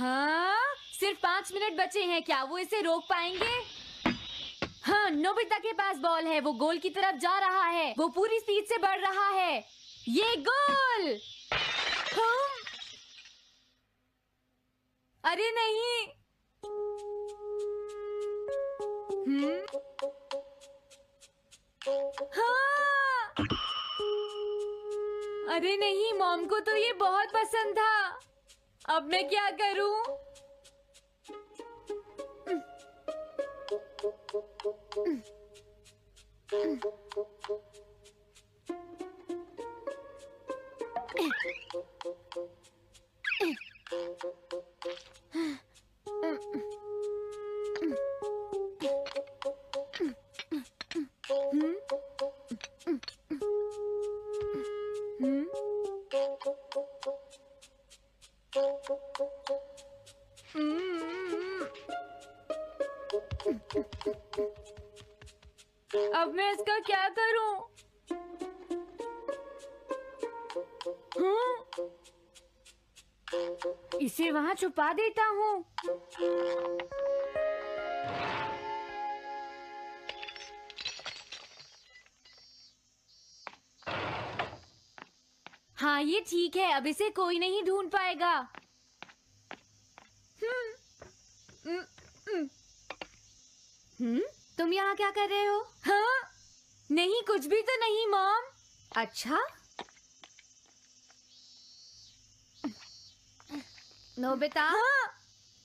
हाँ, सिर्फ 5 मिनट बचे हैं, क्या वो इसे रोक पाएंगे? हाँ, नोबिता के पास बॉल है, वो गोल की तरफ जा रहा है, वो पूरी स्पीड से बढ़ रहा है। ये गोल! हाँ? अरे नहीं! हाँ! अरे नहीं, मॉम को तो ये बहुत पसंद था। अब मैं क्या करूं? अब मैं इसका क्या करूं? इसे वहां छुपा देता हूँ। हाँ, ये ठीक है, अब इसे कोई नहीं ढूंढ पाएगा। तुम यहाँ क्या कर रहे हो? हाँ? नहीं, कुछ भी तो नहीं मॉम। अच्छा? नोबिता, हाँ?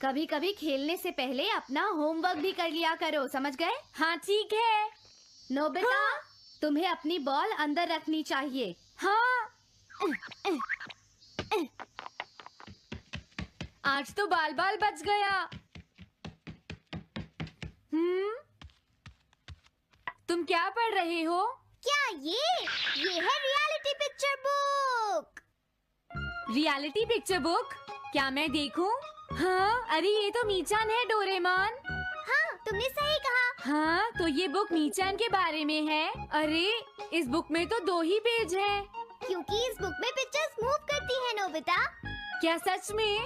कभी कभी खेलने से पहले अपना होमवर्क भी कर लिया करो, समझ गए? हाँ ठीक है। नोबिता, हाँ? तुम्हें अपनी बॉल अंदर रखनी चाहिए। हाँ। आज तो बाल बाल बच गया। तुम क्या पढ़ रहे हो? क्या ये है reality picture book. Reality picture book? क्या मैं देखूं? हाँ, अरे ये तो मीचान है, डोरेमोन। हाँ, तुमने सही कहा। हाँ, तो ये बुक मीचान के बारे में है। अरे, इस बुक में तो 2 ही पेज हैं। क्योंकि इस बुक में पिक्चर्स मूव करती है नोबिता। क्या सच में?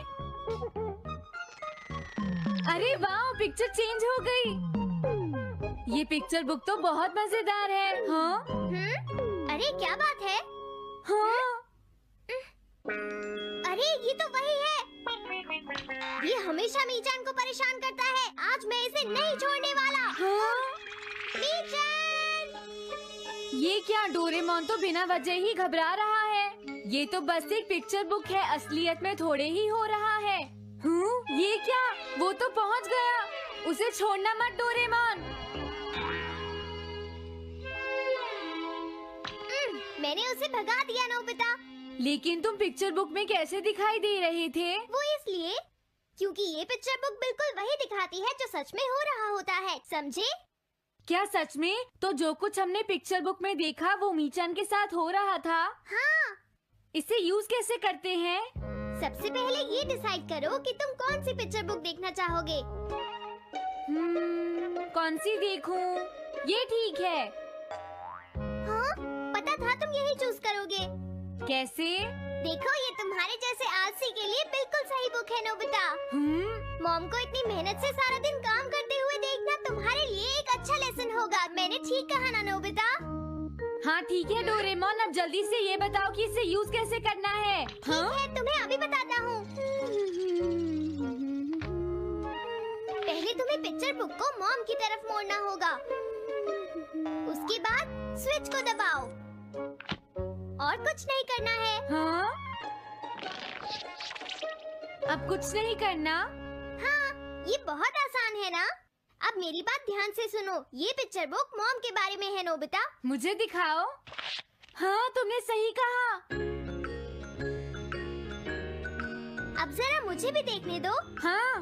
अरे वाह, पिक्चर चेंज हो गई। ये पिक्चर बुक तो बहुत मजेदार है। हाँ? अरे क्या बात है? हाँ? अरे ये तो वही है। ये हमेशा मीचान को परेशान करता है। आज मैं इसे नहीं छोड़ने वाला। हाँ? मीचान! ये क्या, डोरेमोन तो बिना वजह ही घबरा रहा है। ये तो बस एक पिक्चर बुक है, असलियत में थोड़े ही हो रहा है। ये क्या? वो तो पहुंच गया। उसे छोड़ना मत डोरेमोन। मैंने उसे भगा दिया नोबिता। लेकिन तुम पिक्चर बुक में कैसे दिखाई दे रहे थे? वो इसलिए क्योंकि ये पिक्चर बुक बिल्कुल वही दिखाती है जो सच में हो रहा होता है, समझे? क्या सच में? तो जो कुछ हमने पिक्चर बुक में देखा वो मीचान के साथ हो रहा था? हाँ। इसे यूज कैसे करते हैं? सबसे पहले ये डिसाइड करो कि तुम कौन सी पिक्चर बुक देखना चाहोगे। कौन सी देखूं? ये ठीक है। हाँ, पता था तुम यही चूज करोगे। कैसे? देखो, ये तुम्हारे जैसे आलसी के लिए बिल्कुल सही बुक है नोबिता। मॉम को इतनी मेहनत से सारा दिन काम करते हुए देखना तुम्हारे लिए एक अच्छा लेसन होगा। मैंने ठीक कहा ना नोबिता? हाँ ठीक है डोरेमोन, अब जल्दी से ये बताओ कि इसे यूज कैसे करना है। ठीक है, तुम्हें अभी बताता हूँ। पहले तुम्हें पिक्चर बुक को मॉम की तरफ मोड़ना होगा। उसके बाद स्विच को दबाओ। और कुछ नहीं करना है। हाँ? अब कुछ नहीं करना? हाँ, ये बहुत आसान है ना? अब मेरी बात ध्यान से सुनो। ये पिक्चर बुक मॉम के बारे में है नोबिता। मुझे दिखाओ। हाँ, तुमने सही कहा। अब जरा मुझे भी देखने दो। हाँ।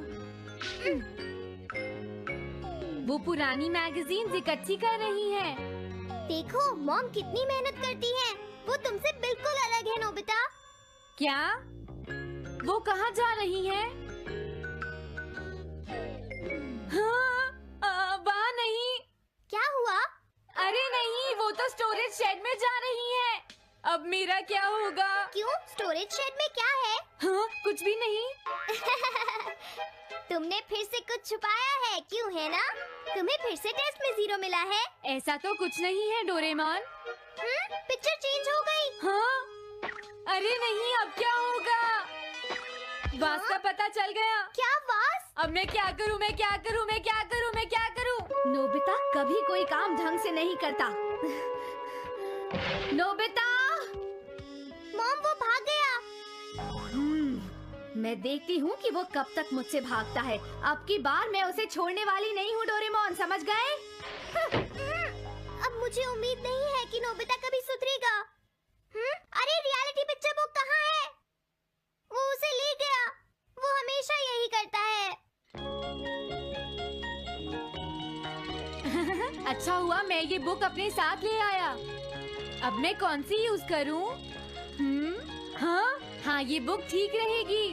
वो पुरानी मैगजीन्स इकट्ठी कर रही है। देखो, मॉम कितनी मेहनत करती है। वो तुमसे बिल्कुल अलग है नोबिता। क्या? वो कहाँ जा रही है? हाँ, वहाँ नहीं। क्या हुआ? अरे नहीं, वो तो स्टोरेज शेड में जा रही है। अब मेरा क्या होगा? क्यों? स्टोरेज शेड में क्या है? हाँ, कुछ भी नहीं। तुमने फिर से कुछ छुपाया है, क्यों है ना? तुम्हें फिर से टेस्ट में 0 मिला है। ऐसा तो कुछ नहीं है डोरेमोन। पिक्चर चेंज हो गई। हाँ? अरे नहीं, अब क्या होगा? वास का पता चल गया। क्या वास? अब मैं क्या करूँ? मैं क्या करूँ? मैं क्या करूँ? मैं क्या करूँ? नोबिता कभी कोई काम ढंग से नहीं करता। नोबिता! मॉम, वो भाग गया। मैं देखती हूँ कि वो कब तक मुझसे भागता है। अब की बार मैं उसे छोड़ने वाली नहीं हूँ डोरेमोन, समझ गए? अब मुझे उम्मीद नहीं है कि नोबिता कभी सुधरेगा। अरे रियलिटी पिक्चर बुक कहाँ है? वो उसे ले गया। वो हमेशा यही करता है। अच्छा हुआ मैं ये बुक अपने साथ ले आया। अब मैं कौन सी यूज करूँ? हाँ, ये बुक ठीक रहेगी।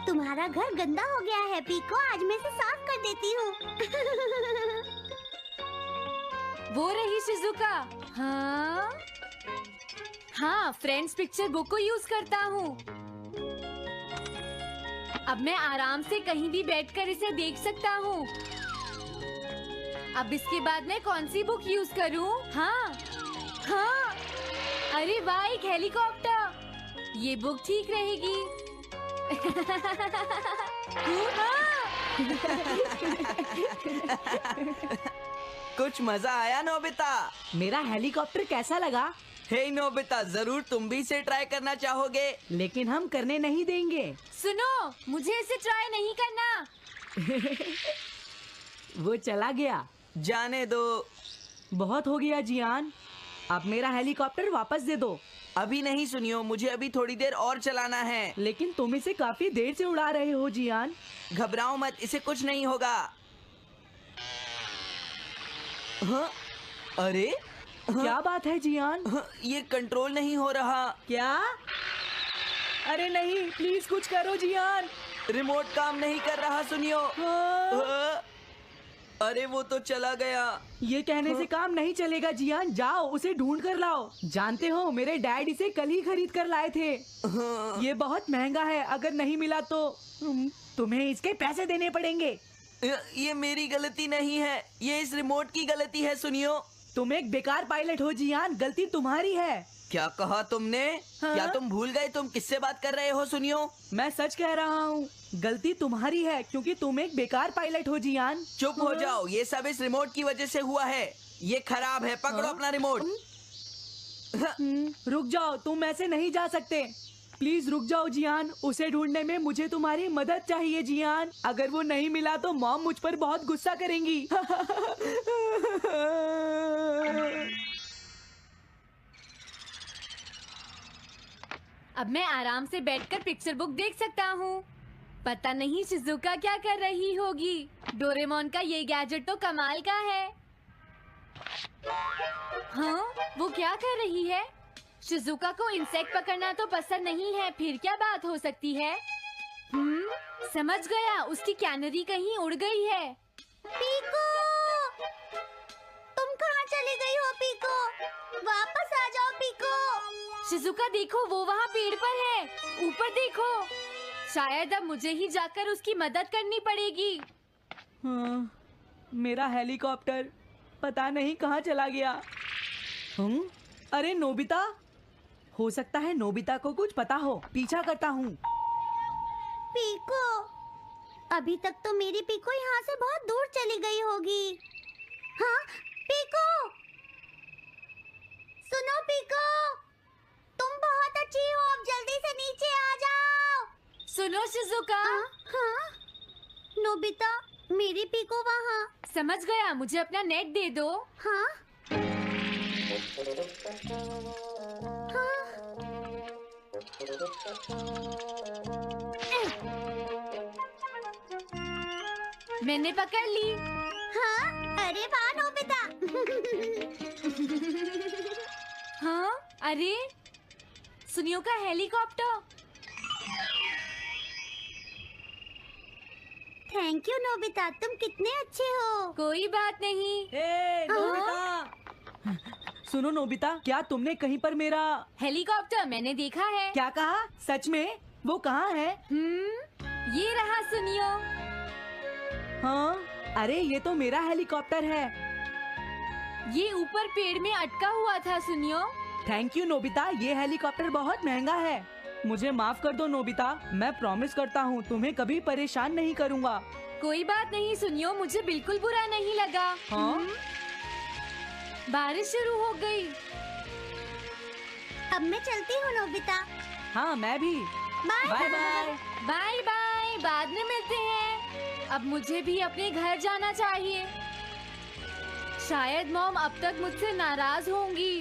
तुम्हारा घर गंदा हो गया है पीको, आज मैं इसे साफ कर देती हूँ। वो रही शिजुका। हाँ, फ्रेंड्स पिक्चर बुक को यूज करता हूँ। अब मैं आराम से कहीं भी बैठकर इसे देख सकता हूँ। अब इसके बाद मैं कौन सी बुक यूज करूँ? हाँ, अरे वाह, एक हेलीकॉप्टर। ये बुक ठीक रहेगी। कुछ मजा आया नोबिता? मेरा हेलीकॉप्टर कैसा लगा? हे नोबिता, जरूर तुम भी इसे ट्राई करना चाहोगे। लेकिन हम करने नहीं देंगे। सुनो, मुझे इसे ट्राई नहीं करना। वो चला गया। जाने दो। बहुत हो गया जियान, अब मेरा हेलीकॉप्टर वापस दे दो। अभी नहीं सुनियो, मुझे अभी थोड़ी देर और चलाना है। लेकिन तुम इसे काफी देर से उड़ा रहे हो जियान। घबराओ मत, इसे कुछ नहीं होगा। हाँ? अरे क्या बात है जियान? ये कंट्रोल नहीं हो रहा। क्या? अरे नहीं, प्लीज कुछ करो जियान। रिमोट काम नहीं कर रहा, सुनियो। अरे वो तो चला गया। ये कहने से काम नहीं चलेगा जियान, जाओ उसे ढूंढ कर लाओ। जानते हो, मेरे डैड इसे कल ही खरीद कर लाए थे। ये बहुत महंगा है, अगर नहीं मिला तो तुम्हें इसके पैसे देने पड़ेंगे। ये मेरी गलती नहीं है, ये इस रिमोट की गलती है, सुनियो। तुम एक बेकार पायलट हो जियान, गलती तुम्हारी है। क्या कहा तुमने? हाँ? क्या तुम भूल गए तुम किससे बात कर रहे हो? सुनियो, मैं सच कह रहा हूँ, गलती तुम्हारी है क्योंकि तुम एक बेकार पायलट हो जियान। चुप हो जाओ, ये सब इस रिमोट की वजह से हुआ है। ये खराब है, पकड़ो अपना रिमोट। रुक जाओ, तुम ऐसे नहीं जा सकते। प्लीज रुक जाओ जियान, उसे ढूंढने में मुझे तुम्हारी मदद चाहिए जियान। अगर वो नहीं मिला तो मॉम मुझ पर बहुत गुस्सा करेंगी। अब मैं आराम से बैठकर पिक्चर बुक देख सकता हूँ। पता नहीं शिजुका क्या कर रही होगी। डोरेमोन का ये गैजेट तो कमाल का है। हाँ, वो क्या कर रही है? शिजुका को इंसेक्ट पकड़ना तो पसंद नहीं है, फिर क्या बात हो सकती है? समझ गया, उसकी कैनरी कहीं उड़ गई है। पीको, तुम कहाँ चली गई हो पीको? वापस आ जाओ पीको। शिजुका देखो, वो वहाँ पेड़ पर है। ऊपर देखो। शायद अब मुझे ही जाकर उसकी मदद करनी पड़ेगी। हाँ, मेरा हेलीकॉप्टर पता नहीं कहाँ चला गया। अरे नोबिता, हो सकता है नोबिता को कुछ पता हो, पीछा करता हूँ। पीको, अभी तक तो मेरी पीको यहाँ से बहुत दूर चली गई होगी। हाँ, पीको, सुनो पीको, तुम बहुत अच्छी हो, अब जल्दी से नीचे आ जाओ। सुनो शिजुका। हाँ, नोबिता, मेरी पीको वहाँ। समझ गया, मुझे अपना नेट दे दो। हाँ, मैंने पकड़ ली। हाँ, अरे वाह नोबिता। हाँ, अरे सुनियो का हेलीकॉप्टर। थैंक यू नोबिता, तुम कितने अच्छे हो। कोई बात नहीं। हे नोबिता, सुनो नोबिता, क्या तुमने कहीं पर मेरा हेलीकॉप्टर मैंने देखा है। क्या कहा? सच में? वो कहाँ है? ये रहा, सुनियो। हाँ, अरे ये तो मेरा हेलीकॉप्टर है। ये ऊपर पेड़ में अटका हुआ था, सुनियो। थैंक यू नोबिता, ये हेलीकॉप्टर बहुत महंगा है। मुझे माफ कर दो नोबिता, मैं प्रॉमिस करता हूँ तुम्हें कभी परेशान नहीं करूँगा। कोई बात नहीं सुनियो, मुझे बिल्कुल बुरा नहीं लगा। हाँ? बारिश शुरू हो गई। अब मैं चलती हूँ नोबिता। हाँ, मैं भी। Bye bye bye. Bye bye, बाद में मिलते हैं। अब मुझे भी अपने घर जाना चाहिए। शायद मॉम अब तक मुझसे नाराज होंगी।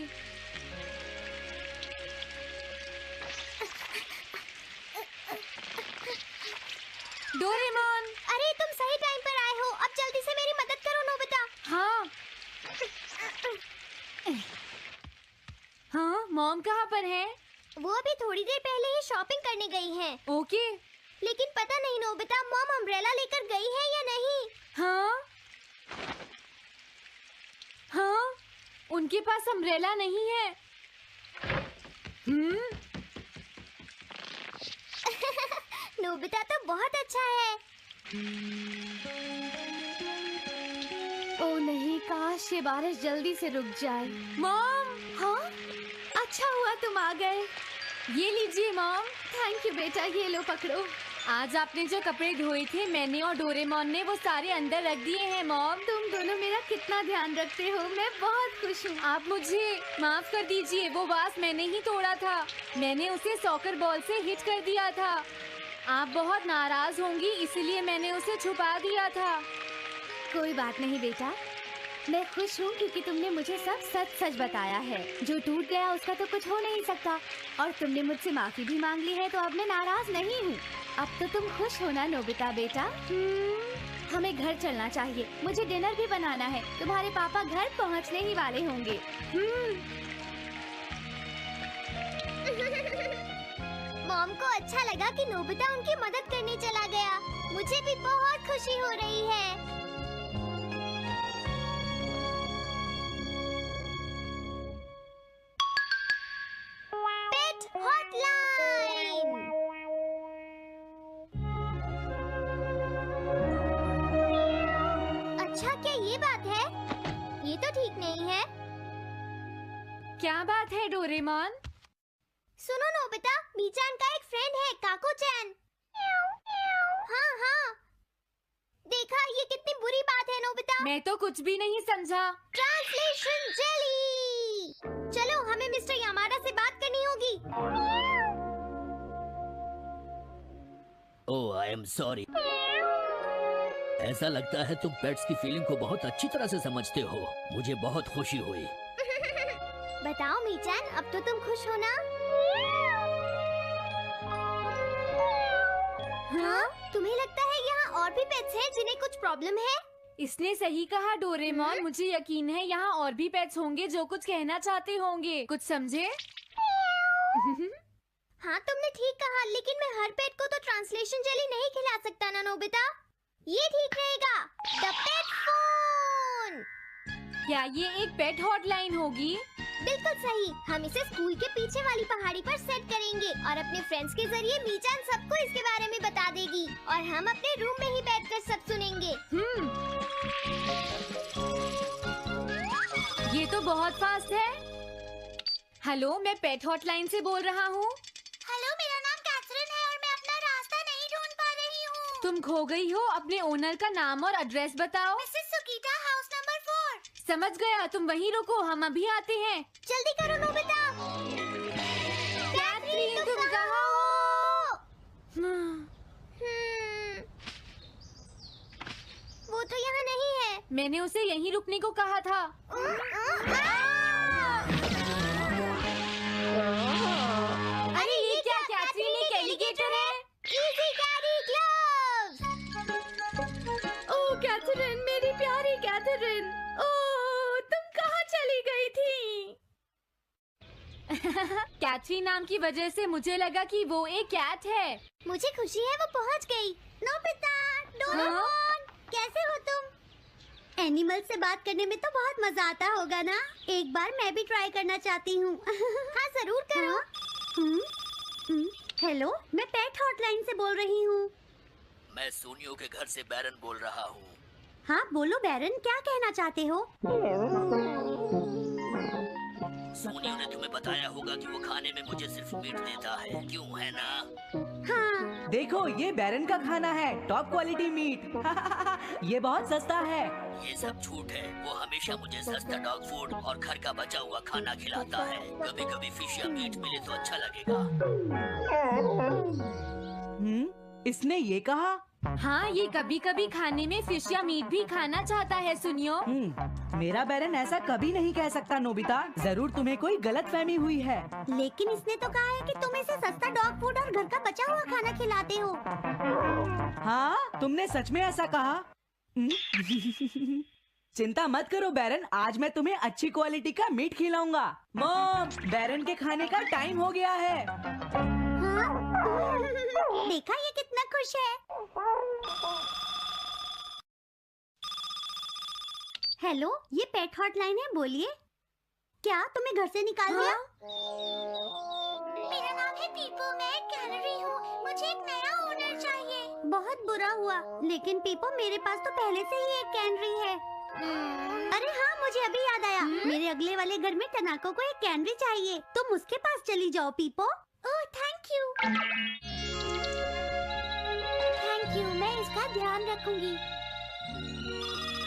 डोरेमोन। अरे तुम सही टाइम पर आए हो। अब जल्दी से मेरी मदद करो नोबिता। हाँ हाँ, मॉम कहाँ पर है? वो अभी थोड़ी देर पहले ही शॉपिंग करने गई हैं। ओके। लेकिन पता नहीं नोबिता, मॉम अम्ब्रेला लेकर गई है या नहीं। हाँ हाँ, उनके पास अम्ब्रेला नहीं है। नोबिता तो बहुत अच्छा है। ओ नहीं, काश ये बारिश जल्दी से रुक जाए। मॉम, हाँ, अच्छा हुआ तुम आ गए। ये लीजिए मॉम। थैंक यू बेटा, ये लो पकड़ो। आज आपने जो कपड़े धोए थे, मैंने और डोरेमोन ने वो सारे अंदर रख दिए हैं मॉम। तुम दोनों मेरा कितना ध्यान रखते हो, मैं बहुत खुश हूँ। आप मुझे माफ कर दीजिए, वो वास मैंने ही तोड़ा था। मैंने उसे सॉकर बॉल से हिट कर दिया था। आप बहुत नाराज होंगी, इसलिए मैंने उसे छुपा दिया था। कोई बात नहीं बेटा, मैं खुश हूँ क्योंकि तुमने मुझे सब सच सच बताया है। जो टूट गया उसका तो कुछ हो नहीं सकता, और तुमने मुझसे माफी भी मांग ली है, तो अब मैं नाराज नहीं हूँ। अब तो तुम खुश हो ना नोबिता बेटा? हमें घर चलना चाहिए, मुझे डिनर भी बनाना है। तुम्हारे पापा घर पहुँचने ही वाले होंगे। मॉम को अच्छा लगा कि नोबिता उनकी मदद करने चला गया। मुझे भी बहुत खुशी हो रही है। पेट हॉटलाइन। अच्छा, क्या ये बात है? ये तो ठीक नहीं है। क्या बात है डोरेमोन? सुनो नोबिता, मीचान का एक फ्रेंड है, काको-चैन। हाँ हाँ, देखा, ये कितनी बुरी बात है नोबिता। मैं तो कुछ भी नहीं समझा। Translation jelly. चलो, हमें मिस्टर यामाडा से बात करनी होगी। ओह, आई एम सॉरी। ऐसा लगता है तुम पेट्स की फीलिंग को बहुत अच्छी तरह से समझते हो। मुझे बहुत खुशी हुई। बताओ मीचान, अब तो तुम खुश हो ना? हाँ? तुम्हें लगता है यहाँ और भी पेट्स हैं जिन्हें कुछ प्रॉब्लम है? इसने सही कहा डोरेमोन। मुझे यकीन है यहाँ और भी पेट्स होंगे जो कुछ कहना चाहते होंगे। कुछ समझे? हाँ, तुमने ठीक कहा, लेकिन मैं हर पेट को तो ट्रांसलेशन जेली नहीं खिला सकता ना नोबिता। ये ठीक रहेगा। The pet phone. क्या ये एक पेट हॉटलाइन होगी? बिल्कुल सही। हम इसे स्कूल के पीछे वाली पहाड़ी पर सेट करेंगे और अपने फ्रेंड्स के जरिए मीचान सबको इसके बारे में बता देगी और हम अपने रूम में ही बैठकर सब सुनेंगे। ये तो बहुत फास्ट है। हेलो, मैं पेट हॉटलाइन से बोल रहा हूँ। हेलो, मेरा नाम कैथरीन है और मैं अपना रास्ता नहीं ढूंढ पा रही हूँ। तुम खो गई हो, अपने ओनर का नाम और एड्रेस बताओ। Mrs Sukita, house number 4। समझ गया, तुम वहीं रुको, हम अभी आते हैं। जल्दी करो नोबिता। कैथरीन, तुम कहाँ हो? वो तो यहाँ नहीं है। मैंने उसे यहीं रुकने को कहा था। अरे ये क्या, कैथरीन एक एलिगेटर है। Easy carry gloves. Oh Catherine, मेरी प्यारी कैथरीन, ओह तुम कहाँ चली गई थी? कैथरीन नाम की वजह से मुझे लगा कि वो एक कैट है। मुझे खुशी है वो पहुँच गई। नोबिता, डोरेमोन, कैसे हो तुम? एनिमल से बात करने में तो बहुत मजा आता होगा ना। एक बार मैं भी ट्राई करना चाहती हूँ। हाँ जरूर करो। हेलो, मैं पेट हॉटलाइन से बोल रही हूँ। मैं सोनियो के घर से बैरन बोल रहा हूँ। हाँ बोलो बैरन, क्या कहना चाहते हो? सोनियो ने तुम्हें बताया होगा कि वो खाने में मुझे सिर्फ मीट देता है, क्यों है ना? हाँ। देखो ये बैरन का खाना है, टॉप क्वालिटी मीट। ये बहुत सस्ता है। ये सब झूठ है। वो हमेशा मुझे सस्ता डॉग फूड और घर का बचा हुआ खाना खिलाता है। कभी कभी फिश या मीट मिले तो अच्छा लगेगा। इसने ये कहा? हाँ, ये कभी कभी खाने में फिश या मीट भी खाना चाहता है सुनियो। मेरा बैरन ऐसा कभी नहीं कह सकता नोबिता। जरूर तुम्हें कोई गलतफहमी हुई है। लेकिन इसने तो कहा है कि तुम इसे सस्ता डॉग फूड और घर का बचा हुआ खाना खिलाते हो। हाँ, तुमने सच में ऐसा कहा? चिंता मत करो बैरन, आज मैं तुम्हें अच्छी क्वालिटी का मीट खिलाऊंगा। मॉम, बैरन के खाने का टाइम हो गया है। हाँ? देखा ये कितना खुश है। हेलो, ये पेट हॉटलाइन है, बोलिए। क्या तुम्हें घर से निकाल दिया? मेरा नाम है पीपो, मैं एक कैनरी हूँ। मुझे एक नया ओनर चाहिए। बहुत बुरा हुआ, लेकिन पीपो मेरे पास तो पहले से ही एक कैनरी है। अरे हाँ, मुझे अभी याद आया। मेरे अगले वाले घर में टनाको को एक कैनरी चाहिए। तुम उसके पास चली जाओ Pipo. Oh thank you. Thank you, मैं इसका ध्यान रखूंगी।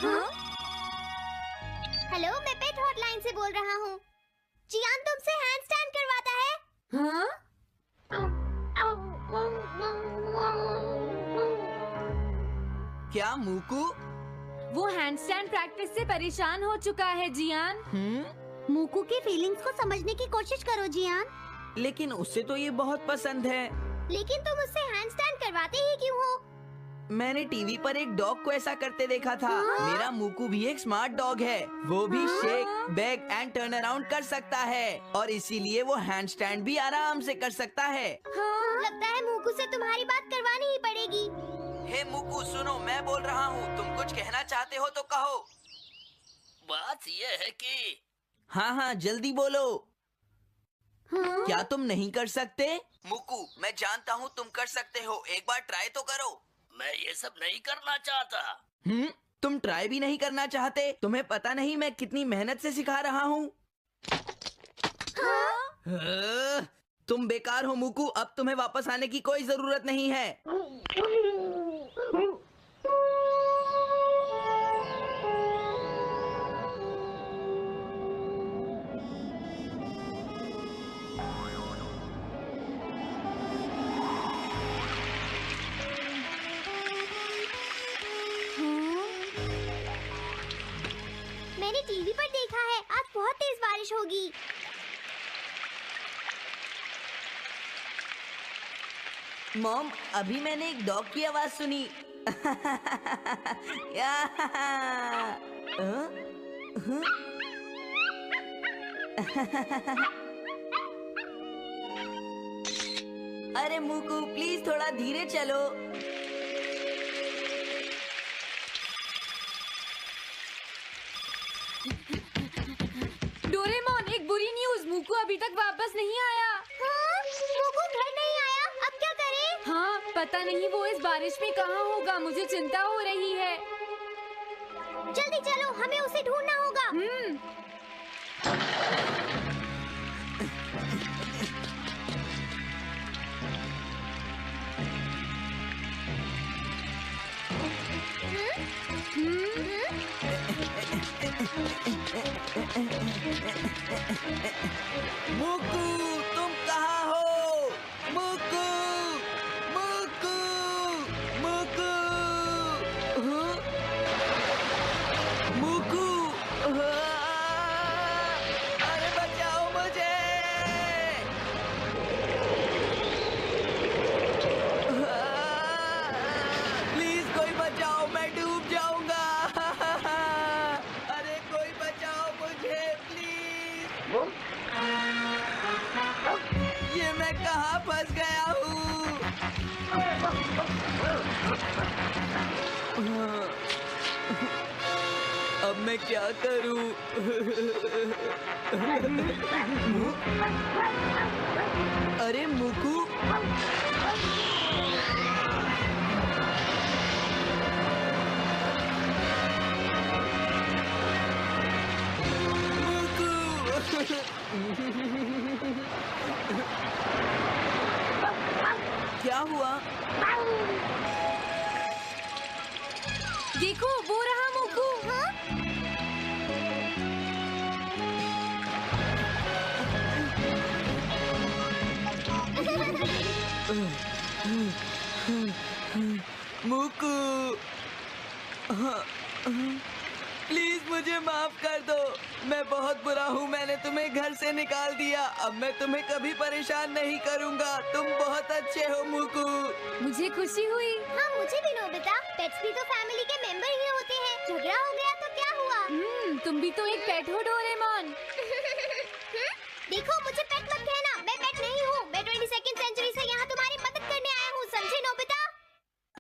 हाँ? हेलो, मैं पेट हॉटलाइन से बोल रहा हूँ। जियान तुमसे हैंडस्टैंड करवाता है। हाँ? क्या मूकू? वो हैंडस्टैंड प्रैक्टिस से परेशान हो चुका है जियान। मूकू की फीलिंग्स को समझने की कोशिश करो जियान। लेकिन उसे तो ये बहुत पसंद है। लेकिन तुम उससे हैंडस्टैंड करवाते ही क्यों हो? मैंने टीवी पर एक डॉग को ऐसा करते देखा था। मेरा मूकू भी एक स्मार्ट डॉग है। वो भी shake, back and turn around कर सकता है और इसीलिए वो हैंडस्टैंड भी आराम से कर सकता है। लगता है मूकू से तुम्हारी बात करवानी ही पड़ेगी। हे मूकू सुनो, मैं बोल रहा हूँ, तुम कुछ कहना चाहते हो तो कहो। बात ये है कि हाँ जल्दी बोलो। क्या तुम नहीं कर सकते? मूकू, मैं जानता हूँ तुम कर सकते हो, एक बार ट्राई तो करो। मैं ये सब नहीं करना चाहता। तुम ट्राई भी नहीं करना चाहते? तुम्हें पता नहीं मैं कितनी मेहनत से सिखा रहा हूँ। तुम बेकार हो मूकू, अब तुम्हें वापस आने की कोई जरूरत नहीं है। मैंने टीवी पर देखा है, आज बहुत तेज बारिश होगी। मॉम, अभी मैंने एक डॉग की आवाज सुनी। अरे मूकू प्लीज थोड़ा धीरे चलो। डोरेमोन, एक बुरी न्यूज़, मूकू अभी तक वापस नहीं आया। मूकू घर नहीं आया, अब क्या करें? हाँ, पता नहीं वो इस बारिश में कहाँ होगा, मुझे चिंता हो रही है। जल्दी चलो, हमें उसे ढूंढना होगा। मूकू, तुम कहाँ हो? मूकू, मूकू, मूकू, मूकू, अरे बचाओ मुझे। प्लीज कोई बचाओ, मैं डूब जाऊंगा। अरे कोई बचाओ मुझे प्लीज। ये मैं कहाँ फंस गया हूँ? मैं क्या करूं? अरे मुकू, क्या हुआ? देखो वो रहा मुकू। मुकू, प्लीज मुझे माफ कर दो। मैं बहुत बुरा हूँ, मैंने तुम्हें घर से निकाल दिया। अब मैं तुम्हें कभी परेशान नहीं करूँगा। तुम बहुत अच्छे हो मुकू। मुझे खुशी हुई। हाँ मुझे भी नोबिता, पेट्स भी तो फैमिली के मेंबर ही होते हैं। झगड़ा हो गया तो क्या हुआ? तुम भी तो एक पेट हो डोरेमोन। देखो मुझे पेट